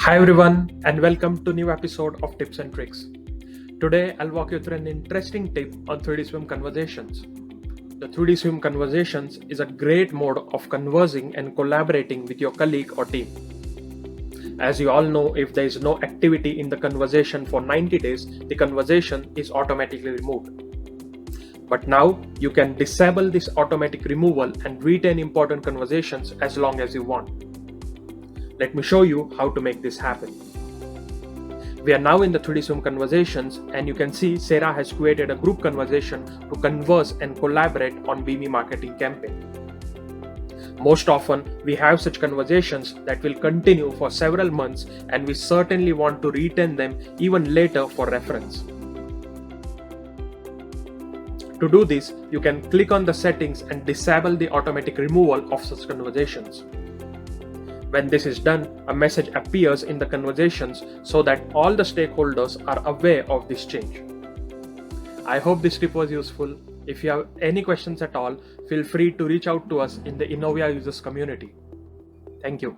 Hi everyone and welcome to new episode of Tips and Tricks. Today I'll walk you through an interesting tip on 3DSwym conversations. The 3DSwym conversations is a great mode of conversing and collaborating with your colleague or team. As you all know, if there is no activity in the conversation for 90 days, the conversation is automatically removed. But now you can disable this automatic removal and retain important conversations as long as you want. Let me show you how to make this happen. We are now in the 3DSwym conversations and you can see Sarah has created a group conversation to converse and collaborate on BME marketing campaign. Most often we have such conversations that will continue for several months and we certainly want to retain them even later for reference. To do this, you can click on the settings and disable the automatic removal of such conversations. When this is done, a message appears in the conversations so that all the stakeholders are aware of this change. I hope this tip was useful. If you have any questions at all, feel free to reach out to us in the Innovia users community. Thank you.